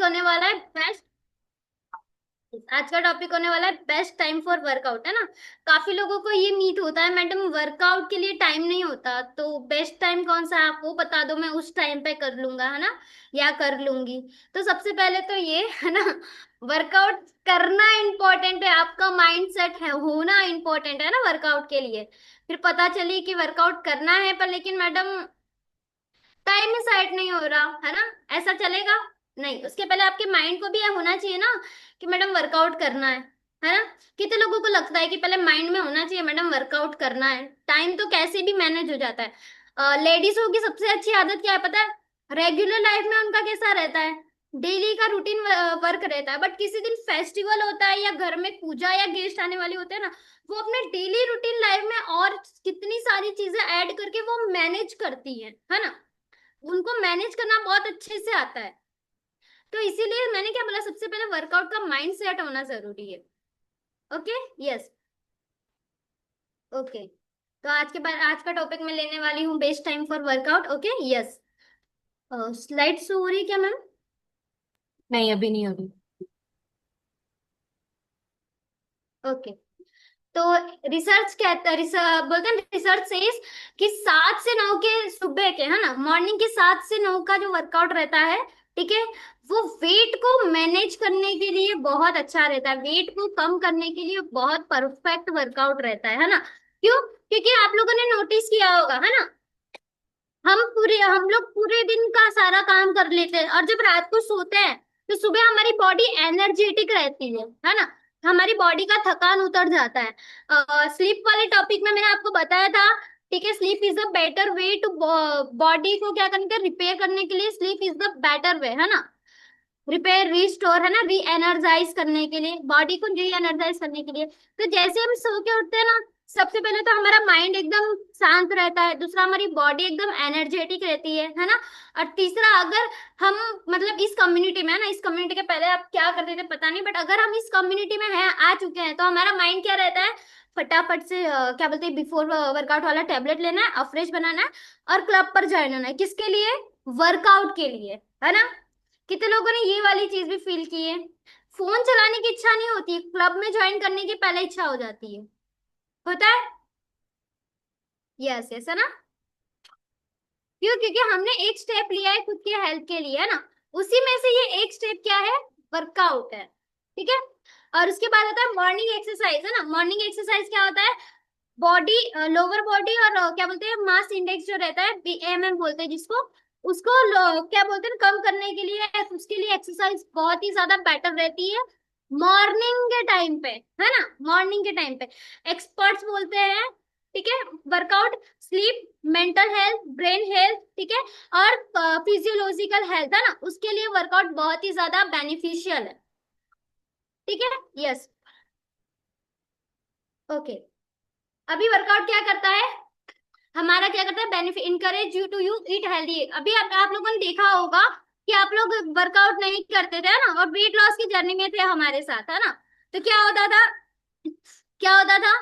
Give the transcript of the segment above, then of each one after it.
होने वाला है बेस्ट। आज का टॉपिक होने वाला है बेस्ट टाइम फॉर वर्कआउट, है ना। काफी लोगों को ये मीट होता है, मैडम वर्कआउट के लिए टाइम नहीं होता, तो बेस्ट टाइम कौन सा है आप वो बता दो, मैं उस टाइम पे कर लूंगा, है ना, या कर लूंगी। तो सबसे पहले तो ये है ना, वर्कआउट करना इम्पोर्टेंट है, आपका माइंड सेट है होना इम्पोर्टेंट है ना वर्कआउट के लिए। फिर पता चली कि वर्कआउट करना है पर लेकिन मैडम टाइम ही सेट नहीं हो रहा, है ना, ऐसा चलेगा नहीं। उसके पहले आपके माइंड को भी यह होना चाहिए ना कि मैडम वर्कआउट करना है ना। कितने लोगों को लगता है कि पहले माइंड में होना चाहिए मैडम वर्कआउट करना है, टाइम तो कैसे भी मैनेज हो जाता है। लेडीजों की सबसे अच्छी आदत क्या है पता है, रेगुलर लाइफ में उनका कैसा रहता है, डेली का रूटीन वर्क रहता है, बट किसी दिन फेस्टिवल होता है या घर में पूजा या गेस्ट आने वाले होते हैं ना, वो अपने डेली रूटीन लाइफ में और कितनी सारी चीजें ऐड करके वो मैनेज करती है ना। उनको मैनेज करना बहुत अच्छे से आता है। तो इसीलिए मैंने क्या बोला, सबसे पहले वर्कआउट का माइंड सेट होना जरूरी है। ओके। यस। ओके। तो आज के बाद आज का टॉपिक मैं लेने वाली हूँ best time for workout. Okay. Yes. Slide show हो रही है क्या मैम? नहीं, अभी नहीं होगी। ओके। तो रिसर्च कहता है, बोलते हैं रिसर्च सेज कि 7 से 9 के सुबह के, है ना, मॉर्निंग के 7 से 9 का जो वर्कआउट रहता है, ठीक है, वो वेट को मैनेज करने के लिए बहुत अच्छा रहता है, वेट को कम करने के लिए बहुत परफेक्ट वर्कआउट रहता है ना। क्यों? क्योंकि आप लोगों ने नोटिस किया होगा, है ना, हम लोग पूरे दिन का सारा काम कर लेते हैं और जब रात को सोते हैं तो सुबह हमारी बॉडी एनर्जेटिक रहती है ना, हमारी बॉडी का थकान उतर जाता है। स्लीप वाले टॉपिक में मैंने आपको बताया था, ठीक है, sleep is the better way to body को क्या करने का रिपेयर करने के लिए, sleep is the better way, है ना, रिपेयर रिस्टोर, है ना, री एनर्जाइज करने के लिए, बॉडी को री एनर्जाइज करने के लिए। तो जैसे हम सो के उठते हैं ना, सबसे पहले तो हमारा माइंड एकदम शांत रहता है, दूसरा हमारी बॉडी एकदम एनर्जेटिक रहती है ना। और तीसरा, अगर हम मतलब इस कम्युनिटी में है ना, इस कम्युनिटी के पहले आप क्या करते थे पता नहीं, बट अगर हम इस कम्युनिटी में हैं आ चुके हैं तो हमारा माइंड क्या रहता है, फटाफट से क्या बोलते हैं, बिफोर वर्कआउट वाला टेबलेट लेना है, फ्रेश बनाना है और क्लब पर ज्वाइन होना है, किसके लिए, वर्कआउट के लिए, है ना। कितने लोगों ने ये वाली चीज भी फील की है, फोन चलाने की इच्छा नहीं होती, क्लब में ज्वाइन करने की पहले इच्छा हो जाती है, होता है। यस यस, है ना। क्यों? क्योंकि हमने एक स्टेप लिया है खुद के हेल्थ के लिए, है ना, उसी में से ये एक स्टेप क्या है, वर्कआउट है, ठीक है। और उसके बाद आता है मॉर्निंग एक्सरसाइज, है ना, मॉर्निंग एक्सरसाइज क्या होता है, बॉडी, लोअर बॉडी और क्या बोलते हैं, मास इंडेक्स जो रहता है, बीएमएम बोलते हैं जिसको, उसको क्या बोलते हैं, कम करने के लिए, उसके लिए एक्सरसाइज बहुत ही ज्यादा बेटर रहती है मॉर्निंग के टाइम पे, है ना, मॉर्निंग के टाइम पे। एक्सपर्ट्स बोलते हैं, ठीक है, workout sleep, mental health, brain health, ठीक है, और फिजियोलॉजिकल हेल्थ, है ना, उसके लिए वर्कआउट बहुत ही ज्यादा बेनिफिशियल है, ठीक है। यस। ओके। अभी वर्कआउट क्या करता है, हमारा क्या करता है, benefit, encourage you to you eat healthy. अभी आप लोगों ने देखा होगा कि आप लोग वर्कआउट नहीं करते थे, है ना, और वेट लॉस की जर्नी में थे हमारे साथ, है ना। तो क्या होता था, क्या होता था,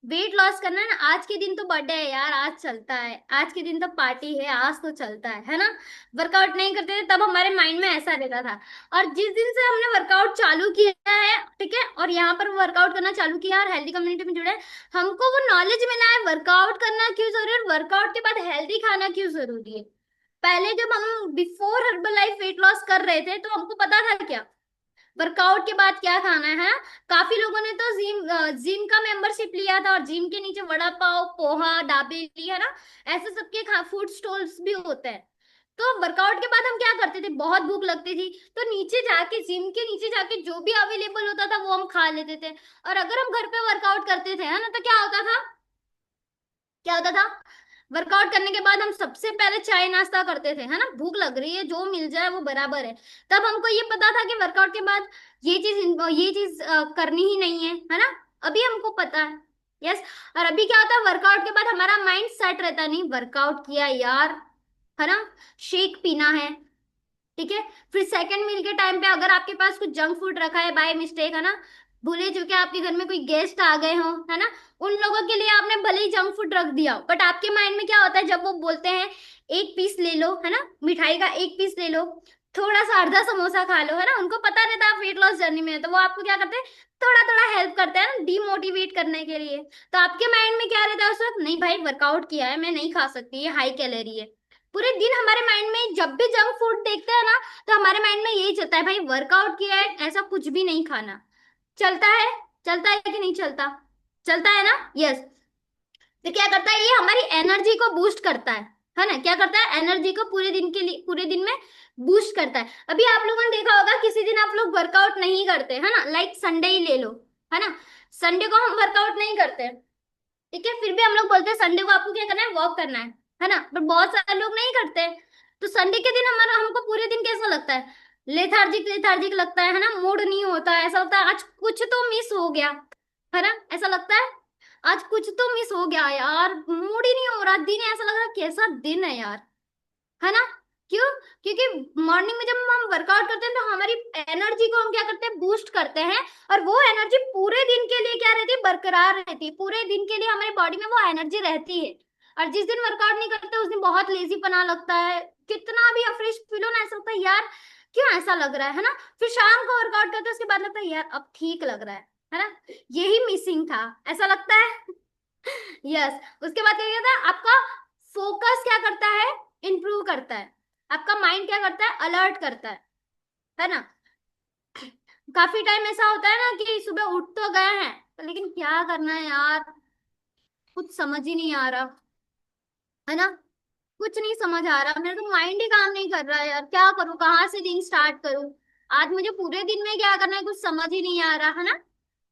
वेट लॉस करना है ना, आज के दिन तो बर्थडे है यार, आज चलता है, आज के दिन तो पार्टी है, आज तो चलता है ना। वर्कआउट नहीं करते थे तब हमारे माइंड में ऐसा रहता था। और जिस दिन से हमने वर्कआउट चालू किया है, ठीक है, और यहाँ पर वर्कआउट करना चालू किया और हेल्दी कम्युनिटी में जुड़े, हमको वो नॉलेज मिला है वर्कआउट करना क्यों जरूरी है, वर्कआउट के बाद हेल्दी खाना क्यों जरूरी है। पहले जब हम before herbal life weight loss कर रहे थे तो हमको पता था क्या, वर्कआउट के बाद क्या खाना है। काफी लोगों ने तो जिम का मेंबरशिप लिया था और जिम के नीचे वड़ा पाव, पोहा, दाबेली, है ना, ऐसे सबके फूड स्टॉल्स भी होते हैं। तो वर्कआउट के बाद हम क्या करते थे, बहुत भूख लगती थी तो नीचे जाके, जिम के नीचे जाके जो भी अवेलेबल होता था वो हम खा लेते थे। और अगर हम घर पे वर्कआउट करते थे, है ना, तो क्या होता था, क्या होता था, वर्कआउट करने के बाद हम सबसे पहले चाय नाश्ता करते थे, है ना, भूख लग रही है जो मिल जाए वो बराबर है। तब हमको ये पता था कि वर्कआउट के बाद ये चीज करनी ही नहीं है ना। अभी हमको पता है। यस। और अभी क्या होता है, वर्कआउट के बाद हमारा माइंड सेट रहता नहीं, वर्कआउट किया यार, है ना, शेक पीना है, ठीक है। फिर सेकंड मील के टाइम पे अगर आपके पास कुछ जंक फूड रखा है बाय मिस्टेक, है ना, भूले चूके आपके घर में कोई गेस्ट आ गए हो, है ना, उन लोगों के लिए आपने भले ही जंक फूड रख दिया हो, बट आपके माइंड में क्या होता है जब वो बोलते हैं एक पीस ले लो, है ना, मिठाई का एक पीस ले लो, थोड़ा सा आधा समोसा खा लो, है ना, उनको पता रहता है आप वेट लॉस जर्नी में है, तो वो आपको क्या करते हैं, थोड़ा थोड़ा हेल्प करते हैं ना डिमोटिवेट करने के लिए। तो आपके माइंड में क्या रहता है उस वक्त, नहीं भाई वर्कआउट किया है, मैं नहीं खा सकती, ये हाई कैलोरी है। पूरे दिन हमारे माइंड में जब भी जंक फूड देखते हैं ना, तो हमारे माइंड में यही चलता है, भाई वर्कआउट किया है, ऐसा कुछ भी नहीं खाना। चलता है, चलता है कि नहीं चलता, चलता है ना। यस। तो क्या करता है, ये हमारी एनर्जी को बूस्ट करता है ना, क्या करता है, एनर्जी को पूरे दिन के लिए, पूरे दिन में बूस्ट करता है। अभी आप लोगों ने देखा होगा किसी दिन आप लोग वर्कआउट नहीं करते, है ना, लाइक संडे ही ले लो, है ना, संडे को हम वर्कआउट नहीं करते, ठीक है, फिर भी हम लोग बोलते हैं संडे को आपको क्या करना है, वॉक करना है ना, पर बहुत सारे लोग नहीं करते। तो संडे के दिन हमारा, हमको पूरे दिन कैसा लगता है, लेथार्जिक लेथार्जिक लगता है ना, मूड नहीं होता है, ऐसा होता है आज कुछ तो मिस हो गया, है ना, ऐसा लगता है आज कुछ तो मिस हो गया यार, मूड ही नहीं हो रहा, दिन ऐसा लग रहा है कैसा दिन है यार, है ना। क्यों? क्योंकि मॉर्निंग में जब हम वर्कआउट करते हैं तो हमारी एनर्जी को हम क्या करते हैं, बूस्ट करते हैं, और वो एनर्जी पूरे दिन के लिए क्या रहती है, बरकरार रहती है, पूरे दिन के लिए हमारी बॉडी में वो एनर्जी रहती है। और जिस दिन वर्कआउट नहीं करते उस दिन बहुत लेजी पना लगता है, कितना भी फ्रेश फील हो ना, ऐसा लगता है यार क्यों ऐसा लग रहा है ना। फिर शाम को वर्कआउट करते हैं उसके बाद लगता है यार अब ठीक लग रहा है ना, यही मिसिंग था, ऐसा लगता है। यस। उसके बाद क्या कहता है, आपका फोकस क्या करता है, इंप्रूव करता है, आपका माइंड क्या करता है, अलर्ट करता है ना। काफी टाइम ऐसा होता है ना कि सुबह उठ तो गए हैं, तो लेकिन क्या करना है यार, कुछ समझ ही नहीं आ रहा, है ना, कुछ नहीं समझ आ रहा, मेरा तो माइंड ही काम नहीं कर रहा है यार, क्या करूं, कहाँ से दिन स्टार्ट करूं, आज मुझे पूरे दिन में क्या करना है कुछ समझ ही नहीं आ रहा, है ना।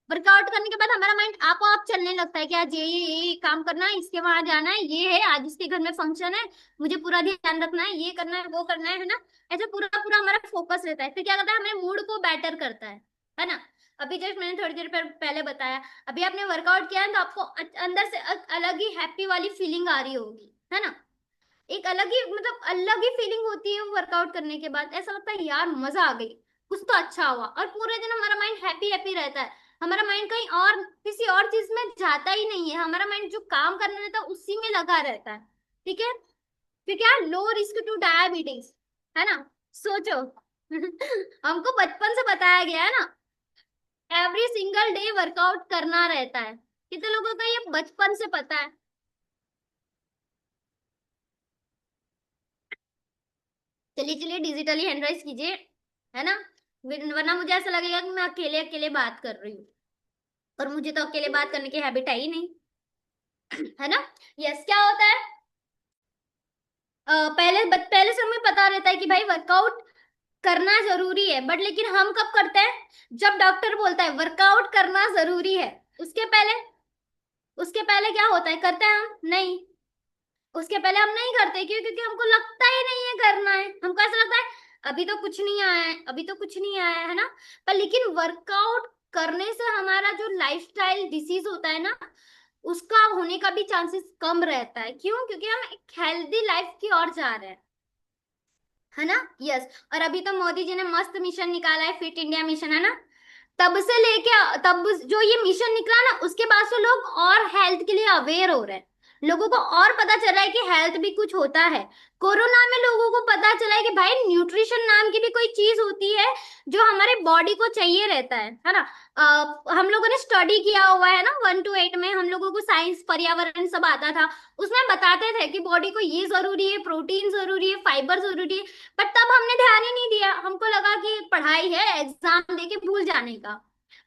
वर्कआउट करने के बाद हमारा माइंड आप आप चलने लगता है कि आज ये काम करना है, इसके वहां जाना है, ये है आज इसके घर में फंक्शन है, मुझे पूरा ध्यान रखना है, ये करना है वो करना है ना। ऐसे पूरा पूरा हमारा फोकस रहता है, फिर क्या करता है, हमारे मूड को बेटर करता है ना। अभी जस्ट मैंने थोड़ी देर पहले बताया, अभी आपने वर्कआउट किया है तो आपको अंदर से अलग ही हैप्पी वाली फीलिंग आ रही होगी, है ना। एक अलग ही मतलब अलग ही फीलिंग होती है वर्कआउट करने के बाद, ऐसा लगता है यार मजा आ गई, कुछ तो अच्छा हुआ, और पूरे दिन हमारा माइंड हैप्पी हैप्पी रहता है, हमारा माइंड कहीं और किसी और चीज में जाता ही नहीं है, हमारा माइंड जो काम करने रहता है उसी में लगा रहता है, ठीक है। फिर क्या, लो रिस्क टू डायबिटीज, है ना, सोचो। हमको बचपन से बताया गया है ना, एवरी सिंगल डे वर्कआउट करना रहता है, कितने लोगों को ये बचपन से पता है। चलिए चलिए डिजिटली हैंड राइज कीजिए, है ना, वरना मुझे ऐसा लगेगा कि मैं अकेले अकेले बात कर रही हूँ, और मुझे तो अकेले बात करने की हैबिट है ही नहीं, है ना। यस। क्या होता है, पहले से हमें पता रहता है कि भाई वर्कआउट करना जरूरी है, बट लेकिन हम कब करते हैं, जब डॉक्टर बोलता है वर्कआउट करना जरूरी है, उसके पहले, उसके पहले क्या होता है, करते हैं हम नहीं, उसके पहले हम नहीं करते, क्यों, क्योंकि हमको लगता ही नहीं है करना है, हमको ऐसा लगता है अभी तो कुछ नहीं आया है, अभी तो कुछ नहीं आया है ना। पर लेकिन वर्कआउट करने से हमारा जो लाइफस्टाइल डिसीज होता है ना, उसका होने का भी चांसेस कम रहता है, क्यों, क्योंकि हम एक हेल्दी लाइफ की ओर जा रहे हैं, है ना। यस। और अभी तो मोदी जी ने मस्त मिशन निकाला है, फिट इंडिया मिशन, है ना। तब से लेके, तब जो ये मिशन निकला ना उसके बाद से लोग और हेल्थ के लिए अवेयर हो रहे हैं, लोगों को और पता चल रहा है कि हेल्थ भी कुछ होता है। कोरोना में लोगों को पता चला है कि भाई न्यूट्रिशन नाम की भी कोई चीज होती है जो हमारे बॉडी को चाहिए रहता है ना। हम लोगों ने स्टडी किया हुआ है ना, 1 to 8 में हम लोगों को साइंस पर्यावरण सब आता था, उसमें बताते थे कि बॉडी को ये जरूरी है, प्रोटीन जरूरी है, फाइबर जरूरी है, बट तब हमने ध्यान ही नहीं दिया, हमको लगा कि पढ़ाई है एग्जाम देके भूल जाने का।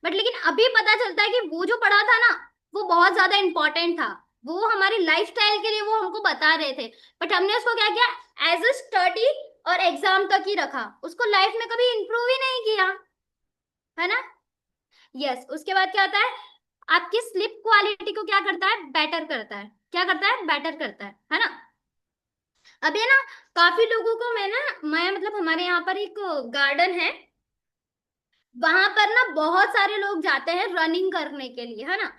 बट लेकिन अभी पता चलता है कि वो जो पढ़ा था ना, वो बहुत ज्यादा इंपॉर्टेंट था, वो हमारी लाइफस्टाइल के लिए वो हमको बता रहे थे, बट हमने उसको क्या किया, एज अ स्टडी और एग्जाम तक ही रखा, उसको लाइफ में कभी इंप्रूव ही नहीं किया, है ना। यस। उसके बाद क्या होता है, आपकी स्लिप क्वालिटी को क्या करता है, बेटर करता है, क्या करता है, बेटर करता है ना। अब ये ना, काफी लोगों को मैं मतलब हमारे यहाँ पर एक गार्डन है, वहां पर ना बहुत सारे लोग जाते हैं रनिंग करने के लिए, है ना।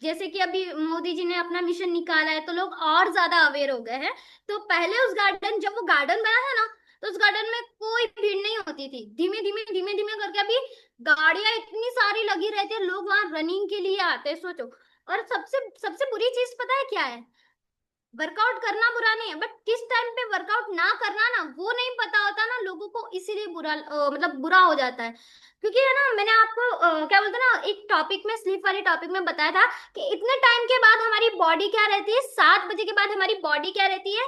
जैसे कि अभी मोदी जी ने अपना मिशन निकाला है तो लोग और ज्यादा अवेयर हो गए हैं। तो पहले उस गार्डन, जब वो गार्डन बना था ना, तो उस गार्डन में कोई भीड़ नहीं होती थी, धीमे धीमे धीमे धीमे करके अभी गाड़ियां इतनी सारी लगी रहती है, लोग वहां रनिंग के लिए आते हैं, सोचो। और सबसे सबसे बुरी चीज पता है क्या है, वर्कआउट करना बुरा नहीं है, बट किस टाइम पे वर्कआउट ना करना ना वो नहीं पता होता ना लोगों को, इसीलिए बुरा मतलब बुरा हो जाता है। क्योंकि है ना, मैंने आपको क्या बोलते हैं ना, एक टॉपिक में, स्लीप वाले टॉपिक में बताया था कि इतने टाइम के बाद हमारी बॉडी क्या रहती है, 7 बजे के बाद हमारी बॉडी क्या रहती है,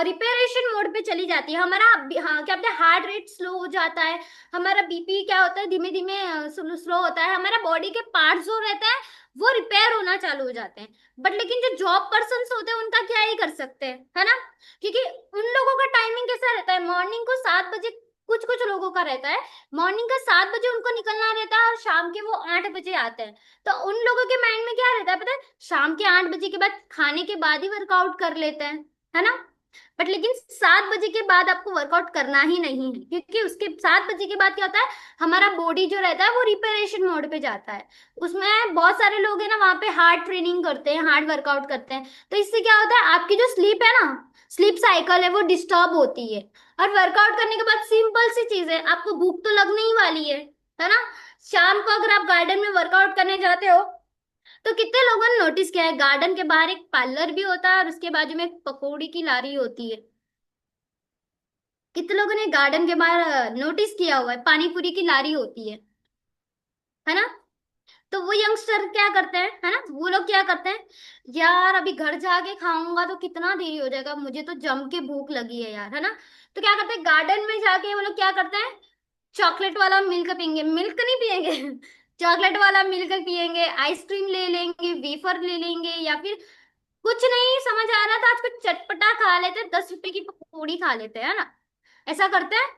रिपेयरेशन मोड पे चली जाती है। हमारा हाँ क्या बोलते हैं, हार्ट रेट स्लो हो जाता है, हमारा बीपी क्या होता है, धीमे धीमे स्लो होता है, हमारा बॉडी के पार्ट्स जो रहते हैं वो रिपेयर होना चालू हो जाते हैं। बट लेकिन जो जॉब पर्सन होते हैं उनका क्या ही कर सकते हैं, है ना। क्योंकि उन लोगों का टाइमिंग कैसा रहता है, मॉर्निंग को 7 बजे, कुछ कुछ लोगों का रहता है मॉर्निंग का 7 बजे उनको निकलना रहता है और शाम के वो 8 बजे आते हैं। तो उन लोगों के माइंड में क्या रहता है पता है, शाम के 8 बजे के बाद खाने के बाद ही वर्कआउट कर लेते हैं, है ना। बट लेकिन 7 बजे के बाद आपको वर्कआउट करना ही नहीं है, क्योंकि उसके 7 बजे के बाद क्या होता है, हमारा बॉडी जो रहता है वो रिपेयरेशन मोड पे जाता है। उसमें बहुत सारे लोग हैं ना वहां पे हार्ड ट्रेनिंग करते हैं, हार्ड वर्कआउट करते हैं, तो इससे क्या होता है, आपकी जो स्लीप है ना, स्लीप साइकिल है वो डिस्टर्ब होती है। और वर्कआउट करने के बाद सिंपल सी चीज है, आपको भूख तो लगने ही वाली है ना। शाम को अगर आप गार्डन में वर्कआउट करने जाते हो, तो कितने लोगों ने नोटिस किया है, गार्डन के बाहर एक पार्लर भी होता है और उसके बाजू में एक पकौड़ी की लारी होती है। कितने लोगों ने गार्डन के बाहर नोटिस किया हुआ है, पानी पूरी की लारी होती है ना। तो वो यंगस्टर क्या करते हैं, है ना, वो लोग क्या करते हैं, यार अभी घर जाके खाऊंगा तो कितना देरी हो जाएगा, मुझे तो जम के भूख लगी है यार, है ना। तो क्या करते हैं, गार्डन में जाके वो लोग क्या करते हैं, चॉकलेट वाला मिल्क पियेंगे, मिल्क नहीं पियेंगे चॉकलेट वाला मिल्क पियेंगे, आइसक्रीम ले लेंगे, वेफर ले लेंगे, या फिर कुछ नहीं समझ आ रहा था आज कुछ चटपटा खा लेते हैं, 10 रुपए की पकौड़ी खा लेते हैं, है ना। ऐसा करते हैं।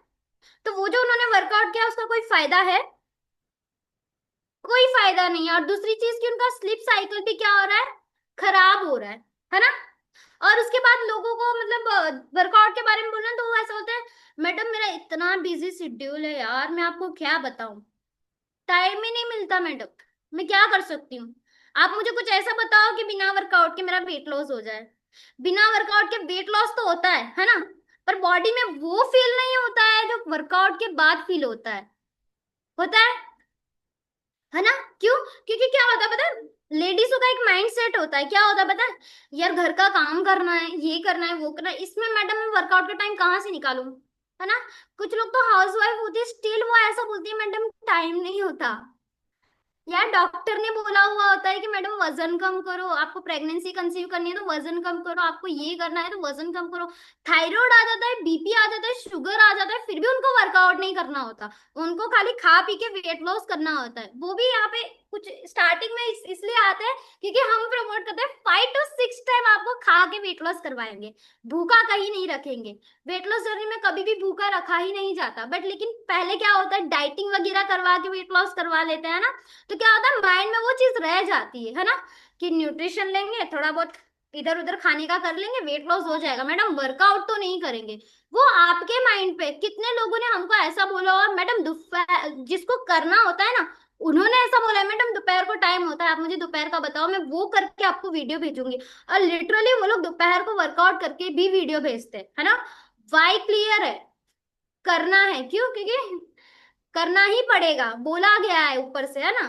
तो वो जो उन्होंने वर्कआउट किया उसका कोई फायदा है, कोई फायदा नहीं है। और दूसरी चीज कि उनका स्लीप साइकिल भी क्या हो रहा है, खराब हो रहा है ना। और उसके बाद लोगों को मतलब वर्कआउट के बारे में बोलना तो वो ऐसा होता है, मैडम मेरा इतना बिजी शेड्यूल है यार, मैं आपको क्या बताऊं, टाइम ही नहीं मिलता मैडम, मैं क्या कर सकती हूँ। आप मुझे कुछ ऐसा बताओ कि बिना वर्कआउट के मेरा वेट लॉस हो जाए। बिना वर्कआउट के वेट लॉस तो होता है ना, पर बॉडी में वो फील नहीं होता है जो वर्कआउट के बाद फील होता है ना। क्यों? क्योंकि क्या होता है पता है, लेडीजों का एक माइंड सेट होता है, क्या होता है पता है, यार घर का काम करना है, ये करना है, वो करना है, इसमें मैडम मैं वर्कआउट का टाइम कहाँ से निकालूं, है ना। कुछ लोग तो हाउस वाइफ होती है, स्टिल वो ऐसा बोलती है, मैडम टाइम नहीं होता। यार डॉक्टर ने बोला हुआ होता है कि मैडम वजन कम करो, आपको प्रेगनेंसी कंसीव करनी है तो वजन कम करो, आपको ये करना है तो वजन कम करो। थायराइड आ जाता है, बीपी आ जाता है, शुगर आ जाता है, फिर भी उनको वर्कआउट नहीं करना होता, उनको खाली खा पी के वेट लॉस करना होता है। वो भी यहाँ पे कुछ स्टार्टिंग में इसलिए आते हैं क्योंकि हम प्रमोट करते हैं 5 to 6 टाइम आपको खा के वेट लॉस करवाएंगे, भूखा कहीं नहीं रखेंगे। वेट लॉस जर्नी में कभी भी भूखा रखा ही नहीं जाता, बट लेकिन पहले क्या होता है, डाइटिंग वगैरह करवा के वेट लॉस करवा लेते हैं ना। तो क्या होता है, माइंड में वो चीज रह जाती है ना, कि न्यूट्रिशन लेंगे, थोड़ा बहुत इधर उधर खाने का कर लेंगे, वेट लॉस हो जाएगा, मैडम वर्कआउट तो नहीं करेंगे। वो आपके माइंड पे, कितने लोगों ने हमको ऐसा बोला, और मैडम दोपहर जिसको करना होता है ना, उन्होंने ऐसा बोला है, मैडम दोपहर को टाइम होता है, आप मुझे दोपहर का बताओ, मैं वो करके आपको वीडियो भेजूंगी। और लिटरली वो लोग दोपहर को वर्कआउट करके भी वीडियो भेजते हैं, है ना। वाई क्लियर है, करना है, क्यों? क्योंकि करना ही पड़ेगा, बोला गया है ऊपर से, है ना।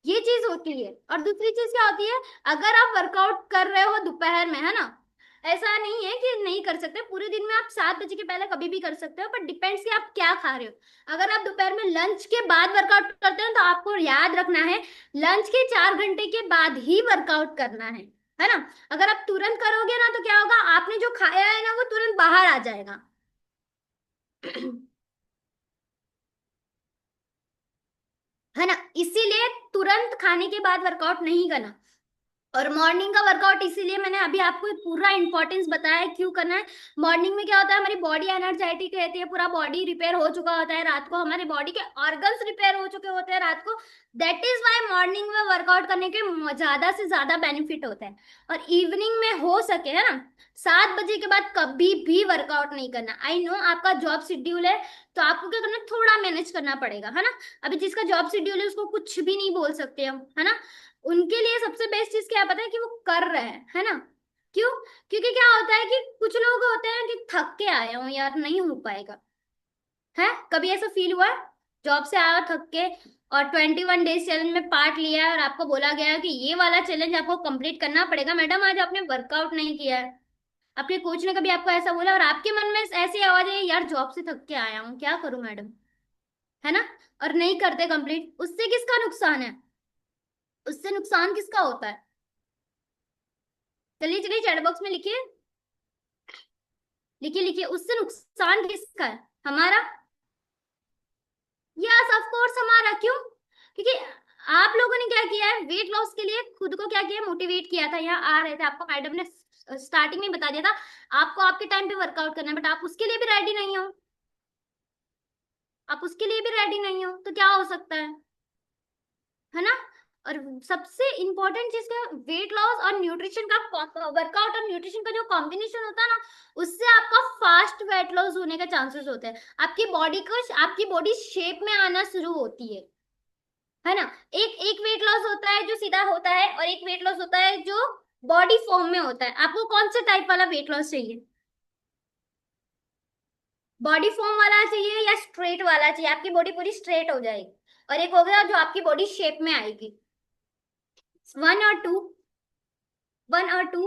ये चीज होती है। और दूसरी चीज क्या होती है, अगर आप वर्कआउट कर रहे हो दोपहर में, है ना, ऐसा नहीं है कि नहीं कर सकते, पूरे दिन में आप 7 बजे के पहले कभी भी कर सकते हो, पर डिपेंड्स कि आप क्या खा रहे हो। अगर आप दोपहर में लंच के बाद वर्कआउट करते हो तो आपको याद रखना है, लंच के 4 घंटे के बाद ही वर्कआउट करना है ना। अगर आप तुरंत करोगे ना तो क्या होगा, आपने जो खाया है ना वो तुरंत बाहर आ जाएगा है ना। इसीलिए तुरंत खाने के बाद वर्कआउट नहीं करना। और मॉर्निंग का वर्कआउट इसीलिए मैंने अभी आपको पूरा इंपॉर्टेंस बताया है क्यों करना है। मॉर्निंग में क्या होता है, हमारी बॉडी एनर्जेटिक रहती है, पूरा बॉडी रिपेयर हो चुका होता है, रात को हमारे बॉडी के ऑर्गन्स रिपेयर हो चुके होते हैं रात को। दैट इज वाई मॉर्निंग में वर्कआउट करने के ज्यादा से ज्यादा बेनिफिट होता है। और इवनिंग में हो सके, है ना, 7 बजे के बाद कभी भी वर्कआउट नहीं करना। आई नो आपका जॉब शेड्यूल है, तो आपको क्या करना, थोड़ा मैनेज करना पड़ेगा, है ना। अभी जिसका जॉब शेड्यूल है उसको कुछ भी नहीं बोल सकते हम, है ना। उनके लिए सबसे बेस्ट चीज क्या है पता है, कि वो कर रहे हैं, है ना। क्यों? क्योंकि क्या होता है कि कुछ लोग होते हैं कि थक के आए हो यार, नहीं हो पाएगा, है, कभी ऐसा फील हुआ है, जॉब से आया थक के और 21 डेज चैलेंज में पार्ट लिया है और आपको बोला गया है कि ये वाला चैलेंज आपको कंप्लीट करना पड़ेगा। मैडम आज आपने वर्कआउट नहीं किया है, आपके कोच ने कभी आपको ऐसा बोला? और आपके मन में ऐसी आवाज है, यार जॉब से थक के आया हूँ, क्या करूं मैडम, है ना? और नहीं करते कंप्लीट, उससे किसका नुकसान है? उससे नुकसान किसका होता है? चलिए चलिए चैट बॉक्स में लिखिए, लिखिए लिखिए, उससे नुकसान किसका है? हमारा? यस ऑफ कोर्स हमारा। क्यों? क्योंकि आप लोगों ने क्या किया है, वेट लॉस के लिए खुद को क्या किया, मोटिवेट किया था, यहाँ आ रहे थे, आपको मैडम ने स्टार्टिंग में बता दिया था आपको आपके टाइम पे वर्कआउट करना है, बट आप उसके लिए भी रेडी नहीं हो, आप उसके लिए भी रेडी नहीं हो, तो क्या हो सकता है ना? और सबसे इंपॉर्टेंट चीज क्या, वेट लॉस और न्यूट्रिशन का, वर्कआउट और न्यूट्रिशन का जो कॉम्बिनेशन होता है ना, उससे आपका फास्ट वेट लॉस होने का चांसेस होते हैं, आपकी बॉडी शेप में आना शुरू होती है ना? एक एक वेट लॉस होता है जो सीधा होता है, और एक वेट लॉस होता है जो बॉडी फॉर्म में होता है। आपको कौन से टाइप वाला वेट लॉस चाहिए? बॉडी फॉर्म वाला चाहिए या स्ट्रेट वाला चाहिए, आपकी बॉडी पूरी स्ट्रेट हो जाएगी? और एक हो गया जो आपकी बॉडी शेप में आएगी। वन और टू, वन और टू,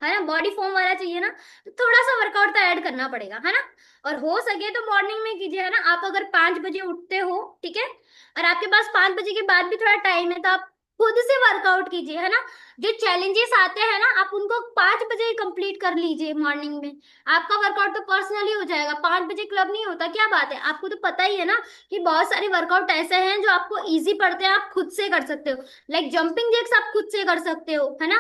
है ना? बॉडी फॉर्म वाला चाहिए ना, तो थोड़ा सा वर्कआउट तो ऐड करना पड़ेगा, है ना? और हो सके तो मॉर्निंग में कीजिए, है ना? आप अगर 5 बजे उठते हो, ठीक है, और आपके पास 5 बजे के बाद भी थोड़ा टाइम है, तो आप खुद से वर्कआउट कीजिए, है ना? जो चैलेंजेस आते हैं ना, आप उनको 5 बजे ही कंप्लीट कर लीजिए मॉर्निंग में। आपका वर्कआउट तो पर्सनली हो जाएगा, 5 बजे क्लब नहीं होता, क्या बात है? आपको तो पता ही है ना कि बहुत सारे वर्कआउट ऐसे हैं जो आपको इजी पड़ते हैं, आप खुद से कर सकते हो। लाइक जंपिंग जैक्स आप खुद से कर सकते हो, है ना?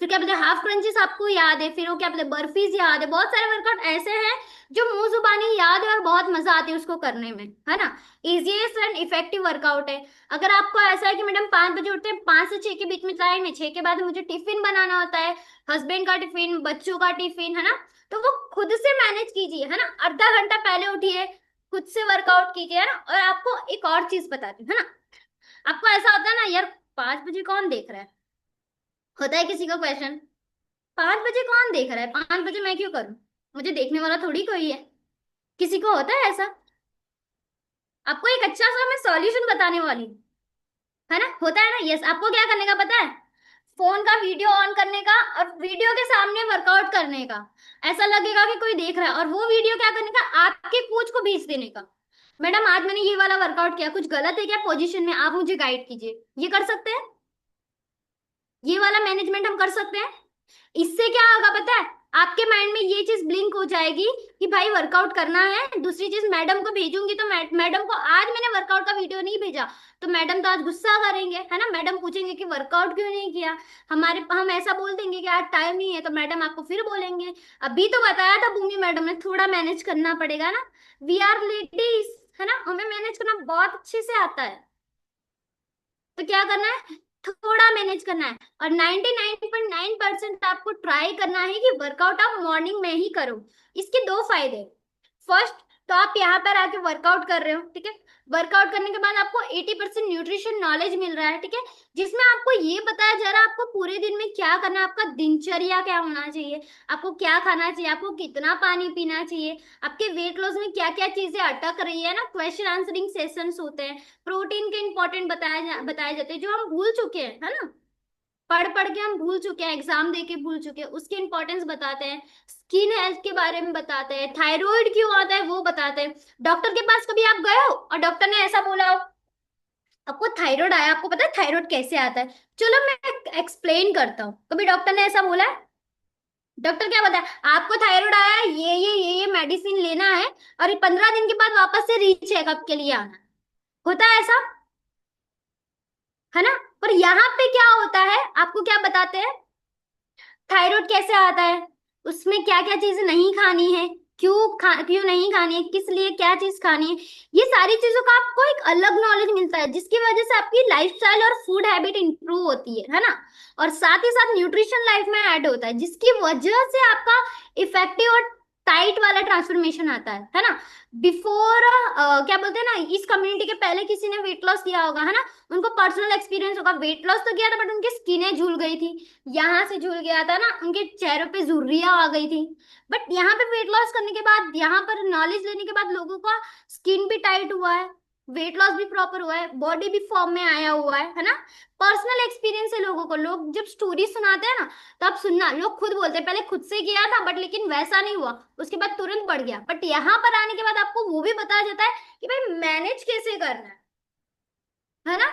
फिर क्या बोलते हैं, हाफ क्रंचेस आपको याद है, फिर वो क्या बोलते हैं, बर्फीज याद है, बहुत सारे वर्कआउट ऐसे हैं जो मुंह जुबानी याद है और बहुत मजा आती है उसको करने में, है ना? इजीएस्ट एंड इफेक्टिव वर्कआउट है। अगर आपको ऐसा है कि मैडम 5 बजे उठते हैं, 5 से 6 के बीच में टाइम है, 6 के बाद मुझे टिफिन बनाना होता है, हस्बैंड का टिफिन, बच्चों का टिफिन, है ना? तो वो खुद से मैनेज कीजिए, है ना? आधा घंटा पहले उठिए, खुद से वर्कआउट कीजिए, है ना? और आपको एक और चीज बताती हूँ, है ना? आपको ऐसा होता है ना, यार 5 बजे कौन देख रहा है, होता है किसी का क्वेश्चन, 5 बजे कौन देख रहा है, 5 बजे मैं क्यों करूं, मुझे देखने वाला थोड़ी कोई है। किसी को होता है ऐसा? आपको एक अच्छा सा मैं सॉल्यूशन बताने वाली हूँ, है ना? होता है ना? यस। आपको क्या करने का पता है? फोन का वीडियो ऑन करने का और वीडियो के सामने वर्कआउट करने का, ऐसा लगेगा कि कोई देख रहा है, और वो वीडियो क्या करने का, आपके कोच को भेज देने का, मैडम आज मैंने ये वाला वर्कआउट किया, कुछ गलत है क्या पोजीशन में, आप मुझे गाइड कीजिए। ये कर सकते हैं, ये वाला मैनेजमेंट हम कर सकते हैं। इससे क्या होगा पता है, आपके माइंड में ये चीज ब्लिंक हो जाएगी कि भाई वर्कआउट करना है। दूसरी चीज, मैडम को भेजूंगी तो मैडम को आज मैंने वर्कआउट का वीडियो नहीं भेजा, तो मैडम तो आज गुस्सा करेंगे, है ना? मैडम पूछेंगे कि वर्कआउट क्यों नहीं किया, हम ऐसा बोल देंगे कि आज टाइम नहीं है, तो मैडम आपको फिर बोलेंगे। अभी तो बताया था भूमि मैडम ने, थोड़ा मैनेज करना पड़ेगा ना, वी आर लेडीज, है ना? हमें मैनेज करना बहुत अच्छे से आता है। तो क्या करना है, थोड़ा मैनेज करना है, और 99.9% आपको ट्राई करना है कि वर्कआउट आप मॉर्निंग में ही करो। इसके दो फायदे। फर्स्ट, तो आप यहाँ पर आके वर्कआउट कर रहे हो, ठीक है, वर्कआउट करने के बाद आपको 80% न्यूट्रिशन नॉलेज मिल रहा है, ठीक है, जिसमें आपको ये बताया जा रहा है आपको पूरे दिन में क्या करना है, आपका दिनचर्या क्या होना चाहिए, आपको क्या खाना चाहिए, आपको कितना पानी पीना चाहिए, आपके वेट लॉस में क्या क्या चीजें अटक रही है ना, क्वेश्चन आंसरिंग सेशंस होते हैं, प्रोटीन के इंपॉर्टेंट बताए जाते हैं जो हम भूल चुके हैं, है ना? पढ़ पढ़ के हम भूल चुके हैं, एग्जाम दे के भूल चुके हैं, उसकी इंपॉर्टेंस बताते हैं, स्किन हेल्थ के बारे में बताते हैं, थायराइड क्यों आता है वो बताते हैं। डॉक्टर के पास कभी आप गए हो और डॉक्टर ने ऐसा बोला हो आपको थायराइड आया, आपको पता है थायराइड कैसे आता है? चलो मैं एक्सप्लेन करता हूँ, कभी डॉक्टर ने ऐसा बोला है? डॉक्टर क्या बताया आपको, थायराइड आया है, ये मेडिसिन लेना है, और 15 दिन के बाद वापस से रीचेकअप के लिए आना है। होता है ऐसा, है ना? पर यहाँ पे क्या होता है, आपको क्या बताते हैं, थायराइड कैसे आता है, उसमें क्या क्या चीजें नहीं खानी है, क्यों नहीं खानी है, किस लिए क्या चीज खानी है, ये सारी चीजों का आपको एक अलग नॉलेज मिलता है, जिसकी वजह से आपकी लाइफस्टाइल और फूड हैबिट इंप्रूव होती है ना? और साथ ही साथ न्यूट्रिशन लाइफ में ऐड होता है, जिसकी वजह से आपका इफेक्टिव और टाइट वाला ट्रांसफॉर्मेशन आता है ना। बिफोर क्या बोलते हैं ना, इस कम्युनिटी के पहले किसी ने वेट लॉस किया होगा, है ना। उनको पर्सनल एक्सपीरियंस होगा, वेट लॉस तो किया था बट उनकी स्किनें झूल गई थी, यहाँ से झूल गया था ना, उनके चेहरों पे झुर्रियां आ गई थी। बट यहाँ पे वेट लॉस करने के बाद, यहाँ पर नॉलेज लेने के बाद लोगों का स्किन भी टाइट हुआ है, वेट लॉस भी प्रॉपर हुआ है, बॉडी भी फॉर्म में आया हुआ है ना। पर्सनल एक्सपीरियंस है लोगों को, लोग जब स्टोरी सुनाते हैं ना, तब सुनना, लोग खुद बोलते हैं पहले खुद से किया था बट लेकिन वैसा नहीं हुआ, उसके बाद तुरंत बढ़ गया। बट यहाँ पर आने के बाद आपको वो भी बताया जाता है कि भाई मैनेज कैसे करना है ना।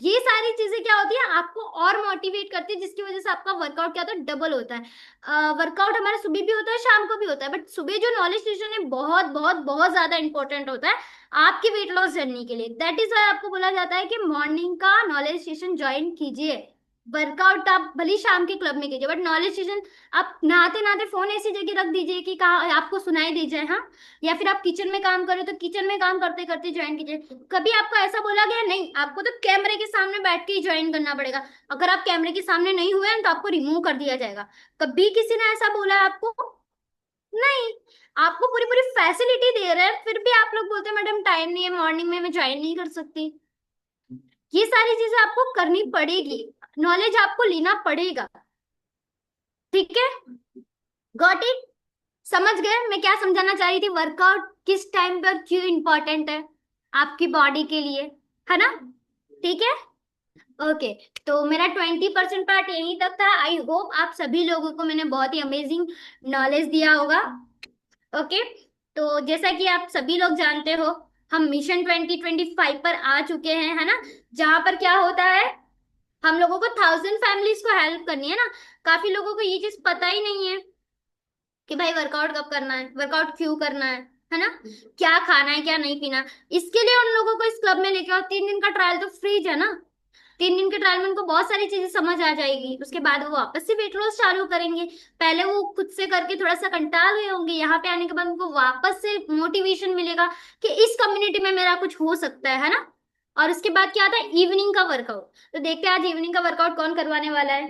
ये सारी चीजें क्या होती है, आपको और मोटिवेट करती है, जिसकी वजह से आपका वर्कआउट क्या होता है, डबल होता है। वर्कआउट हमारा सुबह भी होता है, शाम को भी होता है, बट सुबह जो नॉलेज सेशन है बहुत बहुत बहुत ज्यादा इंपॉर्टेंट होता है आपकी वेट लॉस जर्नी के लिए। दैट इज वाई आपको बोला जाता है कि मॉर्निंग का नॉलेज सेशन ज्वाइन कीजिए। वर्कआउट आप भले ही शाम के क्लब में कीजिए, बट नॉलेज सेशन आप नहाते नहाते फोन ऐसी जगह रख दीजिए कि कहा आपको सुनाई दे जाए, हाँ। या फिर आप किचन में काम करो तो किचन में काम करते करते ज्वाइन कीजिए। कभी आपको ऐसा बोला गया नहीं, आपको तो कैमरे के सामने बैठ के ही ज्वाइन करना पड़ेगा, अगर आप कैमरे के सामने नहीं हुए हैं तो आपको रिमूव कर दिया जाएगा। कभी किसी ने ऐसा बोला है आपको? नहीं। आपको पूरी पूरी फैसिलिटी दे रहे हैं, फिर भी आप लोग बोलते हैं मैडम टाइम नहीं है, मॉर्निंग में मैं ज्वाइन नहीं कर सकती। ये सारी चीजें आपको करनी पड़ेगी, नॉलेज आपको लेना पड़ेगा। ठीक है, गॉट इट? समझ गए मैं क्या समझाना चाह रही थी, वर्कआउट किस टाइम पर क्यों इंपॉर्टेंट है आपकी बॉडी के लिए, है ना। ठीक है, ओके। तो मेरा 20% पार्ट यहीं तक था। आई होप आप सभी लोगों को मैंने बहुत ही अमेजिंग नॉलेज दिया होगा। ओके, तो जैसा कि आप सभी लोग जानते हो, हम मिशन 2025 पर आ चुके हैं, है ना। जहां पर क्या होता है, हम लोगों को 1000 फैमिलीज को हेल्प करनी है ना। काफी लोगों को ये चीज पता ही नहीं है कि भाई वर्कआउट कब करना है, वर्कआउट क्यों करना है ना, क्या खाना है क्या नहीं पीना। इसके लिए उन लोगों को इस क्लब में लेके आओ, 3 दिन का ट्रायल तो फ्रीज है ना। 3 दिन के ट्रायल में उनको बहुत सारी चीजें समझ आ जाएगी, उसके बाद वो वापस से वेट लॉस चालू करेंगे। पहले वो खुद से करके थोड़ा सा कंटाल हुए होंगे, यहाँ पे आने के बाद उनको वापस से मोटिवेशन मिलेगा कि इस कम्युनिटी में मेरा कुछ हो सकता है ना। और उसके बाद क्या आता है, इवनिंग का वर्कआउट। तो देखते हैं आज इवनिंग का वर्कआउट कौन करवाने वाला है।